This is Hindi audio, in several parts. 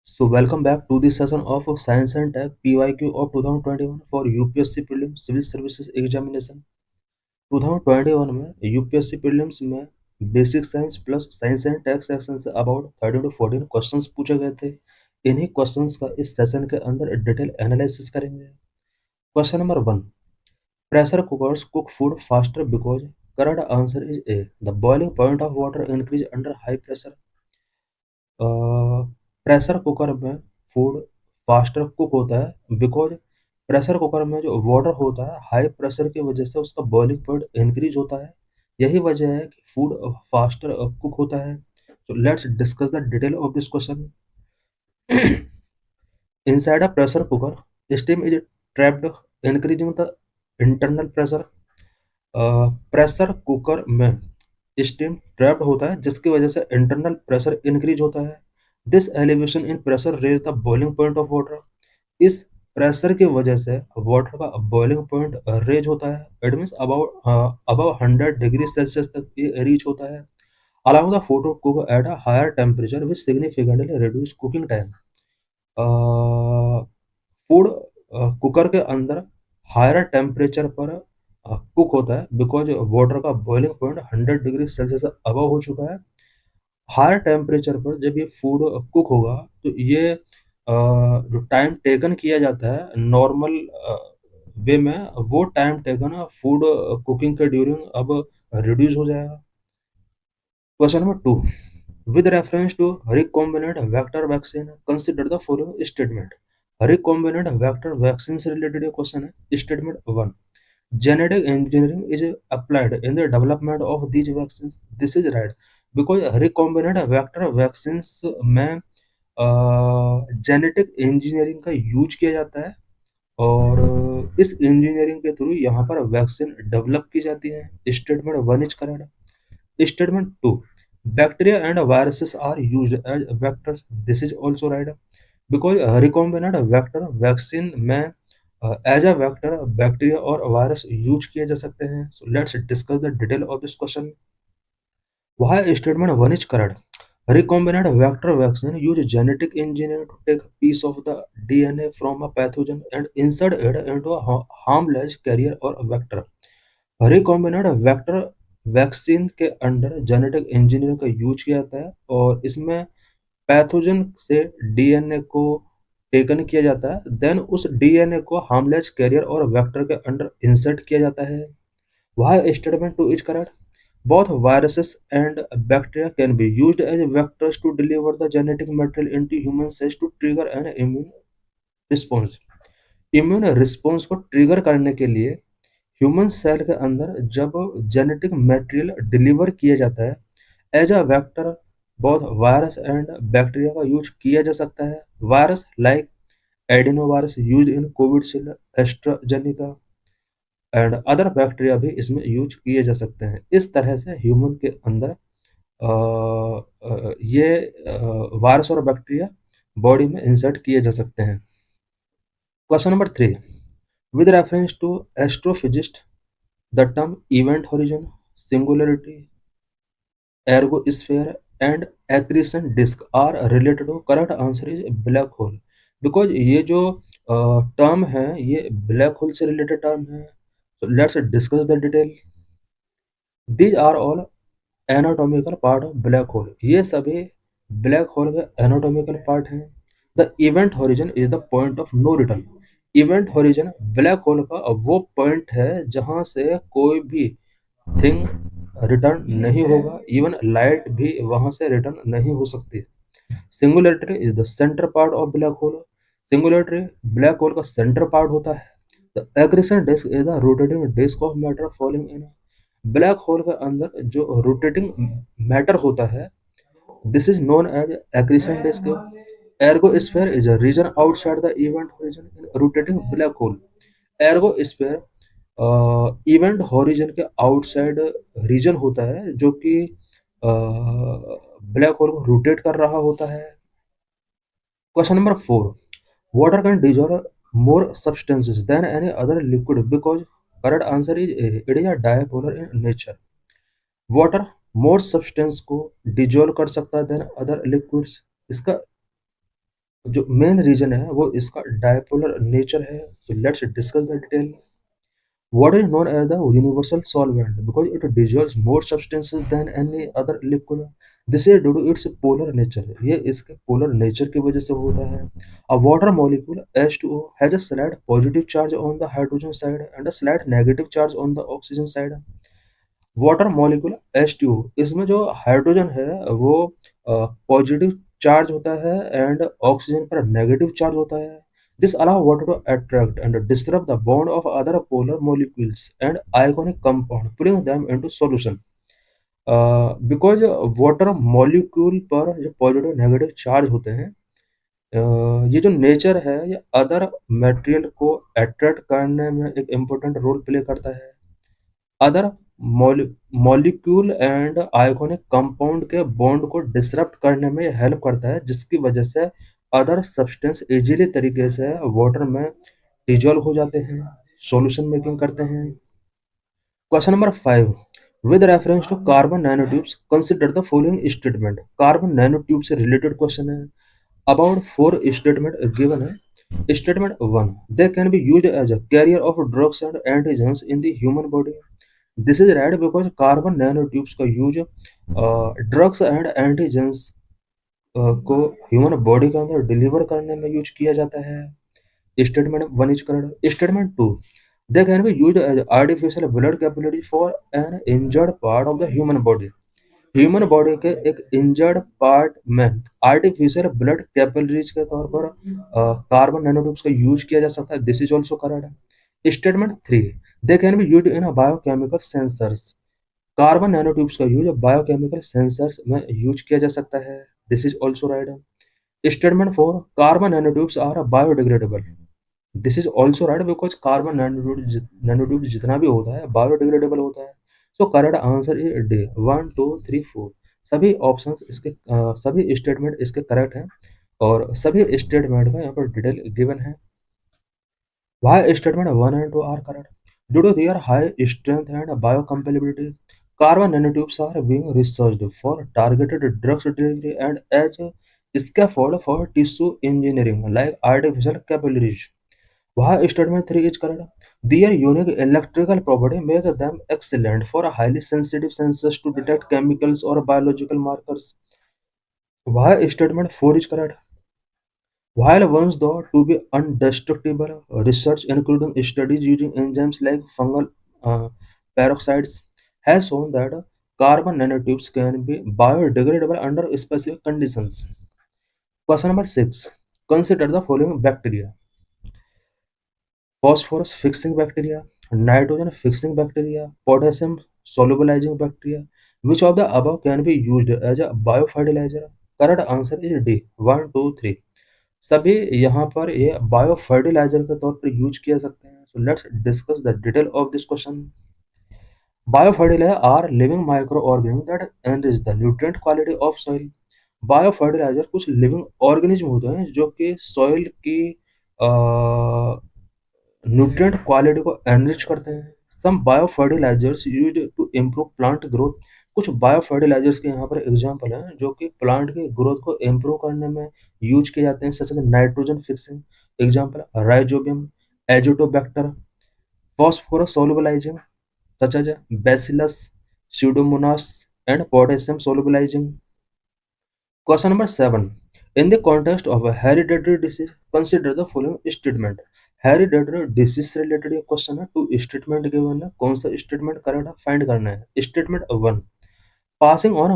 So welcome back to this session of Science and Tech PYQ of 2021 for UPSC Prelims Civil Services Examination। 2021 में यूपीएससी प्रीलिम्स में basic science plus science and tech section से अबाउट 13 to 14 क्वेश्चंस पूछे गए थे। इन्हीं क्वेश्चंस का इस सेशन के अंदर डिटेल एनालिसिस करेंगे। Question number 1, pressure cookers cook food faster because. Correct answer is a, the boiling point of water increase under high pressure. Pressure cooker में फूड फास्टर कुक होता है बिकॉज प्रेशर कुकर में जो वाटर होता है हाई प्रेशर की वजह से उसका बॉइलिंग पॉइंट इंक्रीज होता है। यही वजह है कि फूड फास्टर कुक होता है। So let's discuss the detail of this question. Inside a pressure cooker, steam is trapped, increasing the internal pressure. Pressure cooker में स्टीम ट्रैप्ड होता है जिसकी वजह से इंटरनल प्रेशर इंक्रीज होता है। This elevation in pressure raise the boiling point of water. इस प्रेशर की वजह से वाटर का बॉइलिंग पॉइंट रेज होता है। It means above 100 degree Celsius तक ये रीच होता है। Allow the food to cook at a higher temperature which significantly reduce cooking time. Food cooker के अंदर हायर टेम्परेचर पर कुक होता है बिकॉज वाटर का boiling point 100 degree Celsius above हो चुका है। हायर टेम्परेचर पर जब ये फूड कुक होगा तो ये जो टाइम टेकन किया जाता है नॉर्मल वे में, वो टाइम टेकन फूड कुकिंग के ड्यूरिंग अब रिड्यूस हो जाएगा। Question number 2, with reference to recombinant vector vaccine, consider the following statement. recombinant vector vaccine से related ये क्वेश्चन है। Statement 1, genetic engineering is applied in the development of these vaccines. This is right because recombinant vector vaccines में जेनेटिक इंजीनियरिंग का यूज किया जाता है और इस इंजीनियरिंग के थ्रू यहाँ पर वैक्सीन डेवलप की जाती है। Statement 1 is correct. Statement 2, bacteria and viruses are used as vectors. This is also right because recombinant vector vaccine में as a vector बैक्टीरिया और वायरस यूज किए जा सकते हैं। So let's discuss the detail of this question. Why statement 1 is correct? Recombinant vector vaccine use genetic engineering to take a piece of the DNA from a pathogen and insert it into a harmless carrier or vector. Recombinant vector vaccine के अंडर जेनेटिक इंजीनियरिंग का यूज किया जाता है और इसमें पैथोजन से डीएनए को टेकन किया जाता है, देन उस डीएनए को हार्मलेस कैरियर और वेक्टर के अंडर इंसर्ट किया जाता है। Why statement 2 is correct? Both viruses and bacteria can be used as vectors to deliver the genetic material into human cells to trigger an immune response. Immune response को ट्रिगर करने के लिए ह्यूमन सेल के अंदर जब जेनेटिक मटेरियल डिलीवर किया जाता है as a vector, both virus and bacteria का यूज किया जा सकता है। Virus like adenovirus use in Covid, AstraZeneca and other bacteria भी इसमें यूज किए जा सकते हैं। इस तरह से ह्यूमन के अंदर ये वायरस और बैक्टीरिया बॉडी में इंसर्ट किए जा सकते हैं। Question number 3, with reference to astrophysicist, the term event horizon, singularity, ergosphere and accretion disk are related to। correct answer is black hole because ये जो टर्म है ये ब्लैक होल से रिलेटेड टर्म है। so let's discuss the detail. these are all anatomical part of black hole। ये सभी ब्लैक होल के एनाटॉमिकल पार्ट हैं। The event horizon is the point of no return. Event horizon black hole का वो पॉइंट है जहां से कोई भी थिंग रिटर्न नहीं होगा, इवन लाइट भी वहां से रिटर्न नहीं हो सकती। Singularity is the centre part of black hole. Singularity black hole का सेंटर पार्ट होता है। The accretion disc is the rotating disc of matter falling in. Black hole के अंदर जो रोटेटिंग मैटर होता है this is known as accretion disc. Ergosphere is a region outside the event horizon in rotating black hole. Ergosphere event horizon के आउटसाइड रीजन होता है जो कि ब्लैक होल को रोटेट कर रहा होता है। Question number 4, water can dissolve more substances than any other liquid because. Correct answer is it is a dipolar in nature. Water more substance को डिजॉल्व कर सकता है देन अदर लिक्विड्स। इसका जो मेन रीजन है वो इसका डायपोलर नेचर है। So let's discuss the detail. Water is known as the universal solvent because it dissolves more substances than any other liquid. This is due to its polar nature. ये इसके polar nature की वजह से होता है. A water molecule H2O has a slight positive charge on the hydrogen side and a slight negative charge on the oxygen side. Water molecule H2O इसमें जो हाइड्रोजन है वो पॉजिटिव चार्ज होता है एंड ऑक्सीजन पर नेगेटिव चार्ज होता है. This allow water to attract and disrupt the bond of other polar molecules and ionic compound, pulling them into solution. Because water molecule पर जो पॉजिटिव नेगेटिव चार्ज होते हैं, ये जो नेचर है ये अदर मटेरियल को अट्रैक्ट करने में एक इम्पोर्टेंट रोल प्ले करता है. Other molecule and ionic compound के बॉन्ड को डिसरप्ट करने में हेल्प करता है, जिसकी वजह से अदर सब्सटेंस इजीली तरीके से वाटर में डिजोल्व हो जाते हैं, सॉल्यूशन मेकिंग करते हैं. Question number 5. With reference to carbon nanotubes consider the following statement. Carbon nanotube से रिलेटेड क्वेश्चन है. अबाउट 4 स्टेटमेंट गिवन है. Statement 1. They can be used as a carrier of drugs and antigens in the human body. This is right because carbon nanotubes का यूज ड्रग्स एंड एंटीजेंस को ह्यूमन बॉडी के अंदर डिलीवर करने में यूज किया जाता है. Statement 1 is correct. Statement 2. They can be used as artificial blood capillary for an injured part of the human body. Human body के एक इंजर्ड पार्ट में आर्टिफिशियल ब्लड कैपिलरीज के तौर पर कार्बन नैनोट्यूब्स का यूज किया जा सकता है. This is also correct. Statement 3. They can be used in biochemical sensors. Carbon nanotubes का यूज बायोकेमिकल सेंसर्स में यूज किया जा सकता है. This is also right. Statement 4. Carbon nanotubes are biodegradable. This is also right because carbon nanotubes जितना भी होता है बायोडिग्रेडेबल होता है. So correct answer is D. 1 2 3 4 सभी ऑप्शंस इसके सभी स्टेटमेंट इसके करेक्ट हैं और सभी स्टेटमेंट का यहाँ पर डिटेल गिवन है. Why statement 1 and 2 are correct? Due to their high strength and biocompatibility, carbon nanotubes are being researched for targeted drug delivery and as a scaffold for tissue engineering like artificial capillaries. Why statement 3 is correct? Their unique electrical property makes them excellent for highly sensitive sensors to detect chemicals or biological markers. Why statement 4 is correct? While once thought to be indestructible, research including studies using enzymes like fungal uh, peroxides has shown that carbon nanotubes can be biodegradable under specific conditions. Question number 6. Consider the following bacteria: phosphorus fixing bacteria, nitrogen fixing bacteria, potassium solubilizing bacteria. Which of the above can be used as a biofertilizer? Correct answer is D. 1 2 3 सभी यहाँ पर ये बायो फर्टिलाइजर के तौर पर यूज किया सकते हैं. So let's discuss the detail of this question. Biofertiliser are living microorganism that enrich the nutrient quality of soil. Biofertiliser कुछ लिविंग ऑर्गेनिज्म होते हैं जो कि सॉइल की न्यूट्रिएंट क्वालिटी को एनरिच करते हैं. Some bio fertilizers used to improve plant growth. कुछ बायो फर्टिलाइजर्स के यहाँ पर एग्जांपल हैं जो कि प्लांट की ग्रोथ को इम्प्रूव करने में यूज किए जाते हैं, such as nitrogen fixing. Example Rhizobium, Azotobacter. Phosphorus solubilising such as Bacillus, Pseudomonas and potassium solubilising. Question number 7. In the context of a hereditary disease, consider the following statement. Hereditary disease से related ये क्वेश्चन है. टू स्टेटमेंट गिवन है, कौन सा स्टेटमेंट करेक्ट है फाइंड करना है. Statement 1. Passing on a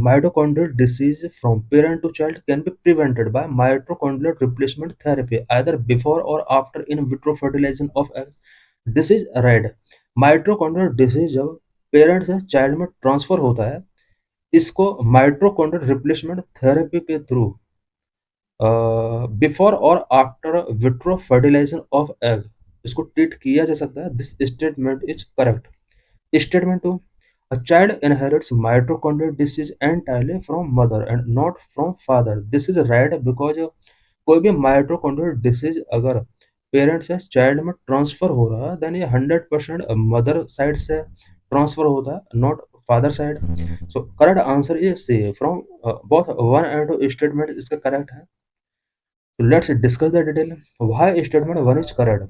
mitochondrial disease from parent to child can be prevented by mitochondrial replacement therapy either before or after in vitro fertilization of egg. This is right. Mitochondrial disease जब पेरेंट से चाइल्ड में ट्रांसफर होता है, इसको माइटोकॉन्ड्रियल रिप्लेसमेंट थेरेपी के थ्रू बिफोर और after vitro fertilisation of egg इसको ट्रीट किया जा सकता है. This statement is correct. Statement 2. A child inherits mitochondrial disease entirely from mother and not from father. This is right because कोई भी माइटोकॉन्ड्रियल डिसीज अगर पेरेंट से चाइल्ड में ट्रांसफर हो रहा है देन ये 100% मदर साइड से ट्रांसफर होता है, not father side. So correct answer is C. From both 1 and 2 statement इसका करेक्ट है. So let's discuss the detail. Why statement one is correct?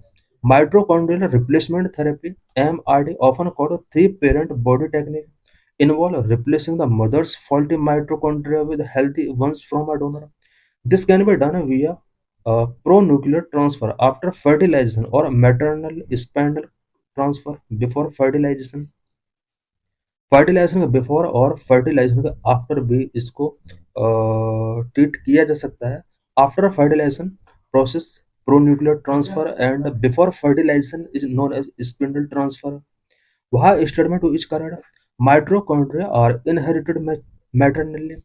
Mitochondrial replacement therapy (MRT), often called a three-parent body technique, involve replacing the mother's faulty mitochondria with healthy ones from a donor. This can be done via pronuclear transfer after fertilization or maternal spindle transfer before fertilization. Fertilization के बिफोर और फर्टिलाइजेशन के आफ्टर भी इसको ट्रीट किया जा सकता है. After fertilization process pronuclear transfer and before fertilization is known as spindle transfer. वहाँ statement two each correct. Mitochondria are inherited maternally.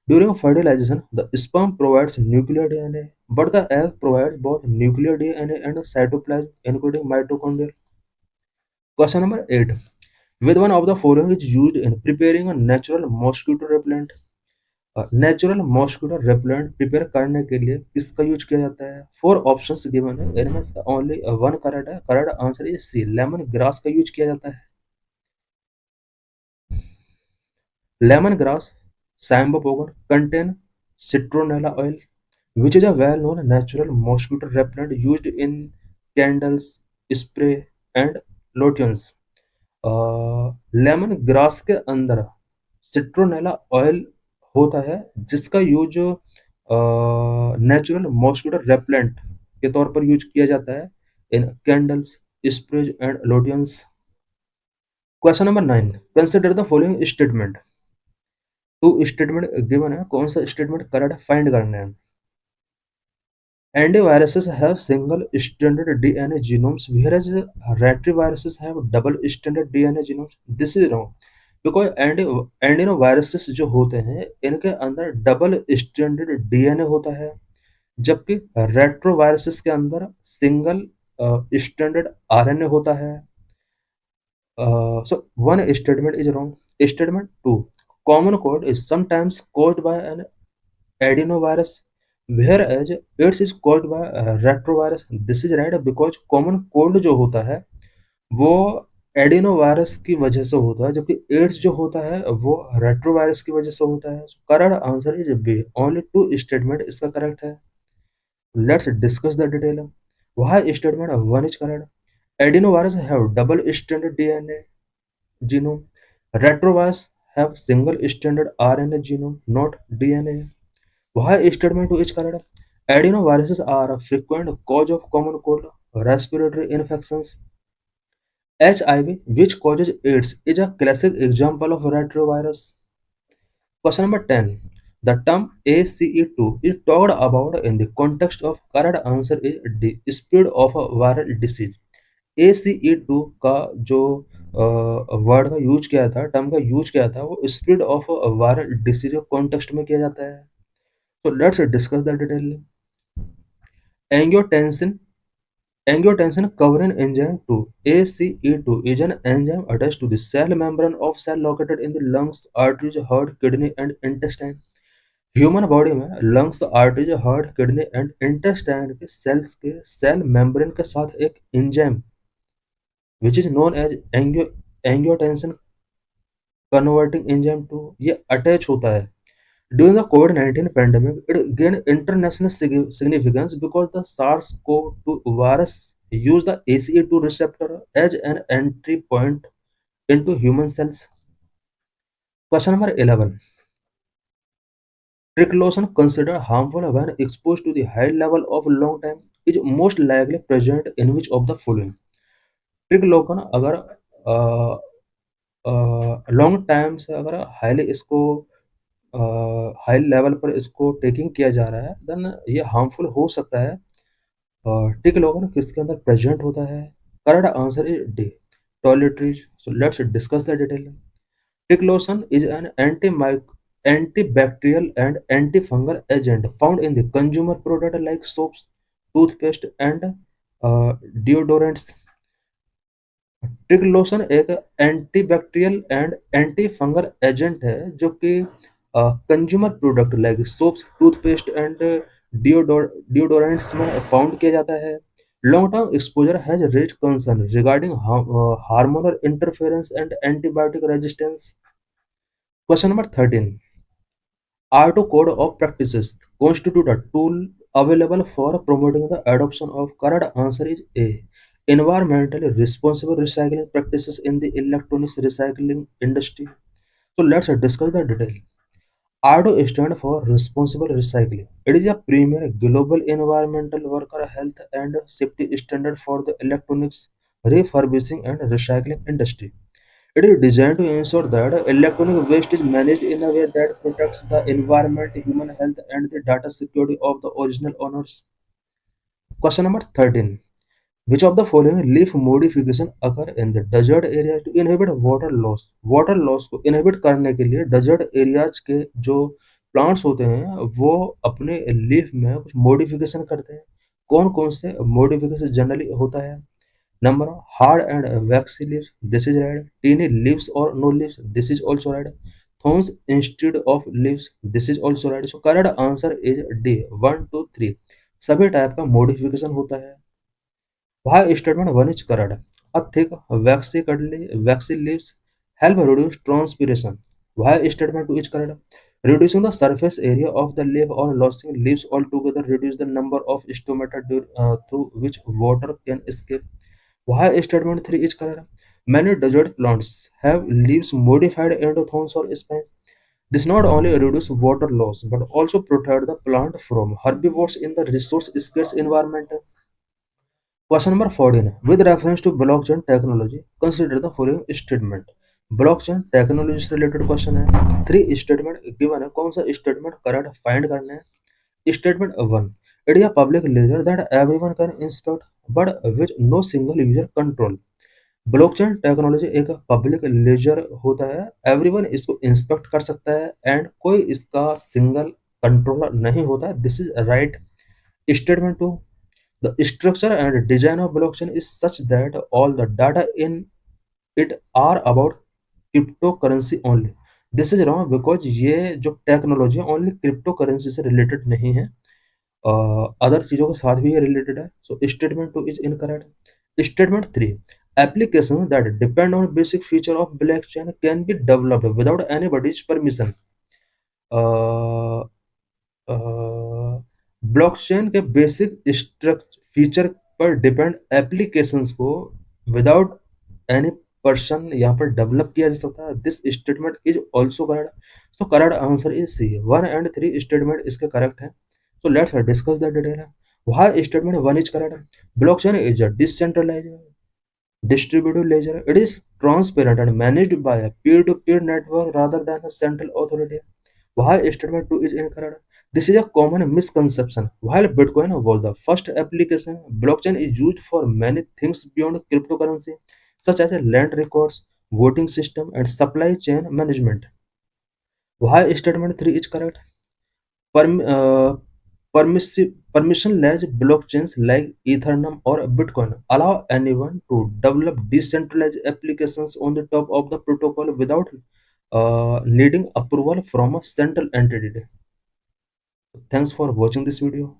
During fertilization, the sperm provides nuclear DNA, but the egg provides both nuclear DNA and cytoplasm, including mitochondria. Question number 8. Which one of the following is used in preparing a natural mosquito repellent? Natural mosquito repellent prepare करने के लिए किसका यूज किया जाता है? फोर ऑप्शंस गिवन है, इनमें से ओनली वन करेक्ट है. Correct answer is C, lemongrass का यूज किया जाता है. Lemongrass Sambopogon contain citronella oil, which is a well-known natural mosquito repellent used in candles, spray, and lotions. Lemon grass के अंदर सिट्रोनेला ऑयल होता है जिसका यूज नेचुरल मॉस्किटो रेपेलेंट के तौर पर यूज किया जाता है in candles, sprays and lotions. Question number 9. Consider the following statement. Two statement given है, कौन सा स्टेटमेंट करेक्ट फाइंड करना है. Antiviruses have single-stranded DNA genomes, whereas retroviruses have double-stranded DNA genomes. This is wrong because एंडिनोवायरसेस जो होते हैं इनके अंदर डबल स्ट्रैंडेड डीएनए होता है, जबकि रेट्रोवायरसेस के अंदर सिंगल स्ट्रैंडेड आरएनए होता है. So one statement is wrong. Statement 2. Common cold is sometimes caused by an adenovirus, whereas AIDS is caused by retrovirus. This is right because common cold जो होता है वो एडिनोवायरस की वजह से होता है, जबकि एड्स जो होता है वो रेट्रोवायरस की वजह से होता है. Correct answer is B, only two statement इसका करेक्ट है. Let's discuss the detail. वहां statement one is correct. Adenovirus have double stranded DNA genome. Retrovirus have single-stranded RNA genome, not DNA. Why statement to is correct? Adenoviruses are a frequent cause of common cold, respiratory infections. HIV, which causes AIDS, is a classic example of retrovirus. Question number 10. The term ACE2 is talked about in the context of correct answer is D, spread of a viral disease. ACE2 का जो वर्ड का यूज किया था, टर्म का यूज किया था, वो स्प्रेड ऑफ वायरल डिसीज के कॉन्टेक्स्ट में किया जाता है. So let's discuss the detail. Angiotensin Angiotensin covering enzyme 2 ACE2 is an enzyme attached to the cell membrane of cell located in the lungs, arteries, heart, kidney and intestine. Human body में lungs, arteries, heart, kidney and intestine के सेल्स के सेल मेम्ब्रेन के साथ एक enzyme which is known as angiotensin converting enzyme 2 ये अटैच होता है. During the COVID-19 pandemic, it gained international significance because the SARS-CoV-2 virus used the ACE2 receptor as an entry point into human cells. Question number 11. Triclosan considered harmful when exposed to the high level of long time is most likely present in which of the following. ट्रिक्लोकन अगर लॉन्ग टाइम से अगर हाईली इसको हाई लेवल पर इसको टेकिंग किया जा रहा है देन ये हार्मफुल हो सकता है. ट्रिक्लोकन किसके अंदर प्रेजेंट होता है? Correct answer is D, toiletries. So let's discuss the detail. Triclosan is an antibacterial and antifungal agent found in the consumer product like soaps, toothpaste and deodorants. Triclosan एक antibacterial and antifungal agent है जो कि consumer product like soaps, toothpaste and deodorants में फाउंड किया जाता है. Long term exposure has raise concern regarding hormonal interference and antibiotic resistance. Question number 13. R2 code of practices constitute a tool available for promoting the adoption of? Correct answer is A. Environmentally responsible recycling practices in the electronics recycling industry. So let's discuss the detail. RDO stands for Responsible Recycling. It is a premier global environmental worker health and safety standard for the electronics refurbishing and recycling industry. It is designed to ensure that electronic waste is managed in a way that protects the environment, human health, and the data security of the original owners. Question number 13. Which of the following leaf modification occur in the desert area to inhibit water loss? Water loss को इनहिबिट करने के लिए डेजर्ट एरियाज के जो प्लांट्स होते हैं वो अपने लीफ में कुछ मॉडिफिकेशन करते हैं. कौन कौन से मॉडिफिकेशन जनरली होता है? Number hard and waxy leaves, this is red. Tiny leaves और no leaves, this is also red. Thorns instead of leaves, this is also red. So correct answer is D 1 2 3. सभी टाइप का मॉडिफिकेशन होता है. Why statement 1 is correct? A thick waxy leaves help reduce transpiration. Why statement 2 is correct? Reducing the surface area of the leaf or losing leaves altogether reduce the number of stomata through which water can escape. Why statement 3 is correct? Many desert plants have leaves modified into thorns or spines. This not only reduce water loss but also protect the plant from herbivores in the resource scarce environment. Question number 14. With reference to blockchain technology, consider the following statement. Blockchain technology से रिलेटेड क्वेश्चन है. थ्री स्टेटमेंट गिवन है. कौन सा स्टेटमेंट करेक्ट फाइंड करना है? Statement 1. It is a public ledger that everyone can inspect but which no single user control. Blockchain technology एक पब्लिक लेजर होता है. एवरीवन इसको इंस्पेक्ट कर सकता है एंड कोई इसका सिंगल कंट्रोलर नहीं होता. This is right. Statement 2. The structure and design of blockchain is such that all the data in it are about cryptocurrency only. This is wrong because ये जो टेक्नोलॉजी है ओनली क्रिप्टो करेंसी से रिलेटेड नहीं है, अदर चीज़ों के साथ भी ये रिलेटेड है. So statement 2 is incorrect. Statement 3. Application that depend on basic feature of blockchain can be developed without anybody's permission. Blockchain के बेसिक फीचर पर डिपेंड एप्लीकेशंस को विदाउट एनी पर्सन यहाँ पर डेवलप किया जा सकता है. This statement is also correct. So correct answer is C. 1 and 3 statement इसके करेक्ट है. So let's discuss the detail. Why statement 1 is correct? Blockchain is a decentralised distributed ledger. It is transparent and managed by a peer-to-peer network rather than a central authority. Why statement 2 is incorrect? This is a common misconception. While Bitcoin was the first application, blockchain is used for many things beyond cryptocurrency, such as land records, voting system, and supply chain management. Why statement 3 is correct? Perm- uh, Permissionless blockchains like Ethereum or Bitcoin allow anyone to develop decentralized applications on the top of the protocol without needing approval from a central entity. Thanks for watching this video.